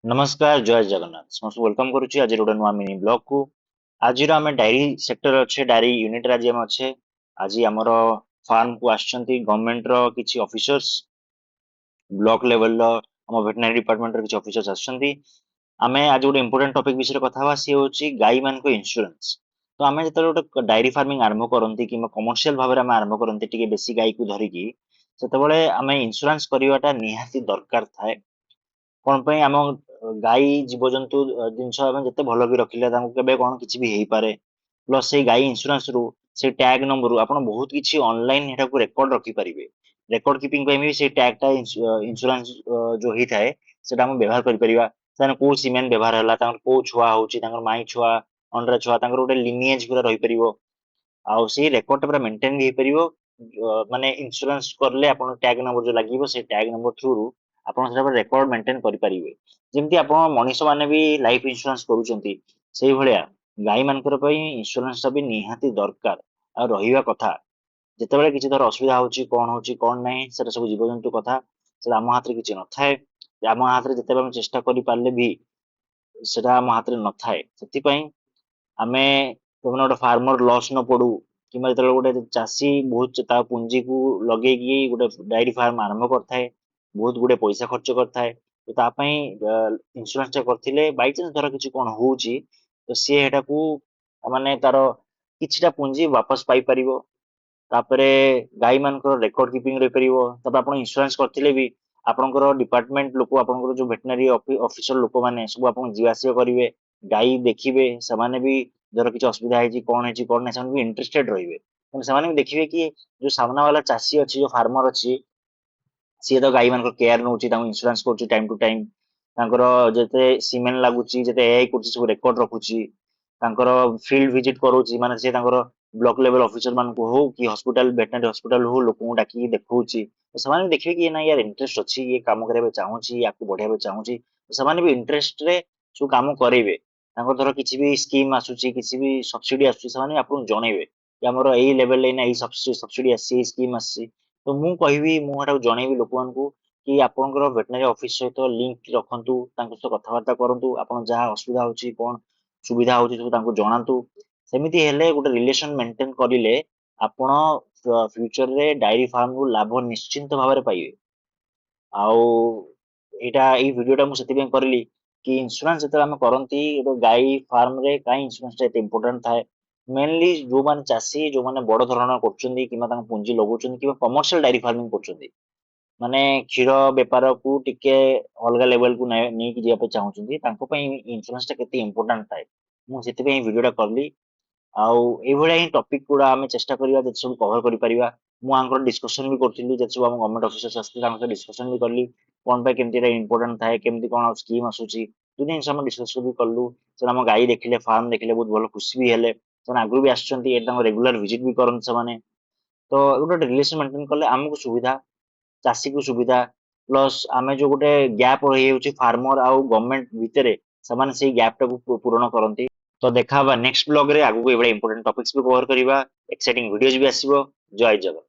नमस्कार जय जगन्नाथ समस्त वेलकम करुच्ची आज गोटे नुआ मिनी ब्लॉग को आज आम डायरी सेक्टर अच्छे डायरी यूनिट आज आम अच्छे आज आमर फार्म को आसछंती गवर्नमेंट रो किछि ऑफिसर्स ब्लॉक लेवल रो हम वेटनरी डिपार्टमेंट रो किछि ऑफिसर्स आसछंती आमे आज गोटे इंपोर्टेंट टॉपिक विषय कथा हवा सी होची गाई मान को इंश्योरेंस। तो आमे जतले गोटे डायरी फार्मिंग आरंभ करंती कि कमर्शियल भाव में आरंभ करंती टिके बेसी गाई को धरिकी सेतेबेले आमे इंश्योरेंस करिवाटा निहाती दरकार थाए। कौन पे आम गाई जीवजंतु जिनस जिते भल भी रखिले केबे कौन किछि भी हेई पारे प्लस से गाई इंश्योरेंस रु से टैग नंबर रु आपण बहुत किछि ऑनलाइन हेटा को रिकॉर्ड रखि परिबे। रिकॉर्ड कीपिंग पे भी से टैग टा इंश्योरेंस जो ही थाए सेटा हम व्यवहार करि परिबा। ताने को सीमेन व्यवहार हला तांकर को छुआ होची तांकर माई छुआ अंडर छुआ तांकर गोटे लिनिएज पूरा रहि परिबो। आउ से रेकॉर्ड पूरा मेंटेन भी परिबो। माने इंश्योरेंस करले आपण टैग नंबर जो लागिबो से टैग नंबर थ्रू रु आपण सेटा रेकॉर्ड मेंटेन करि परिबे। जेमति आपण मनीष माने भी लाइफ इंश्योरेंस करूचंती सेही भलिया गाई मानकर पई इंश्योरेंस भी निहाती दरकार आ रहिवा कथा। जेतेबेले किछि धर असुविधा होची कोन नै सेटा सब जीवजंतु कथा सेटा आम हाथ रे किछि न थाए। आम हाथ रे जेतेबेले हम चेष्टा करि पारले भी सेटा आम हाथ रे न थाए। सेति पई आमे कोन गोटे फार्मर लॉस न पडू कि गोटे चाषी बहुत ता पुंजी को लगे गोटे डायरी फार्म आरंभ करथाए बहुत गुडे पैसा खर्च करथाए। तो तापाई इंश्योरेंस करथिले बाई चांस धर किछि कोन होउची तो सी हेटा को माने तार किछिटा पुंजी वापस पाई परिबो। तापरे गाई मानकर रेकॉर्ड कीपिंग रहि परिबो। तब आपण इंश्योरेंस करथिले भी आपनकर डिपार्टमेंट लोक आपनकर जो वेटनरी ऑफिसर लोक माने सब आपन जीवासिया करिवे गाई देखिबे समाने भी धर किछि असुविधा हेची कोन नै समाने भी इंटरेस्टेड रहिबे। समाने भी देखिबे कि जो सामना वाला चासी अछि जो फार्मर अछि सी तो गाई मान केयर नौ इंश्योरेंस कर टाइम टू टाइम जिते सीमेन लगुच जिते एआई सब रेकर्ड रखुची फील्ड विजिट करोची माने से ब्लॉक लेवल ऑफिसर मान को हो कि हॉस्पिटल वेटनरी हॉस्पिटल हो लोक डाकी देखौची। तो समाने भी देखिए कि ये ना यार इंटरेस्ट अछि ये काम करे चाहूची या बढ़िया चाहूची तो समाने भी इंटरेस्ट रे सु काम करेबे। धर किसी भी स्कीम आसुची किसी भी सब्सिडी आसुची समाने आपन जणेबे कि हमर एई लेवल ले ना एई सब्सिडी आसी स्कीम आसी। तो मु कहबी मु हटा जणेबी लोक मान को कि आपनकर वेटनरी ऑफिस सहित लिंक रखंतु तांको सहित कथबार्ता करंतु आपन जहाँ असुविधा होची कोन सुविधा होची सब तांको जणांतु। सेमिति हेले गोटे रिलेशन मेंटेन करिले आपण फ्यूचर रे डायरी फार्म को लाभ निश्चिंत भाव में पाइबे। आउ एटा ई वीडियोटा मु सेति करली कि इंश्योरेंस जते हम करंती एतो गाई फार्म रे काई इंश्योरेंस एते इंपोर्टेंट थाए मेनली जो माने चासी जो माने बड़ धरण करचंदी किबा तांको पुंजी लगौचंदी किबा कमर्शियल डायरी फार्मिंग करचंदी माने क्षीर बेपार को टिके अलग लेवल को नहीं कि जाय चाहूचंदी तांको पई इंश्योरेंस टा केते इंपोर्टेंट थाए मु सेति पई वीडियोटा करली। आउ ए भलिया ही टॉपिक गुड़ा आमे चेष्टा करिया जे सब कवर करि परिबा। मु आंकर डिस्कशन भी करथिलि जे सब हम गवर्नमेंट ऑफिसर्स आस्ते तांकर डिस्कशन भी करली कोन पे केमति रे इंपोर्टेंट थाए केमति कोन स्कीम आसुची दुनि हम सब डिस्कस भी करलु। से हम गाई देखिले फार्म देखिले बहुत भलो खुशी भी हेले से आगु भी आछंती ए तांकर रेगुलर विजिट भी करन से माने। तो गोटे रिलेशन मेंटेन करले हमको सुविधा चाषी को सुविधा प्लस आमे जो गोटे गैप रही होची फार्मर आउ गवर्नमेंट भितरे समान से गैप टा को पूर्ण करंती। तो देखा नेक्स्ट ब्लॉग रे आगु को एबडे इंपोर्टेंट टॉपिक्स भी कवर करिवा एक्साइटिंग वीडियोज भी आसीबो। जय जगत।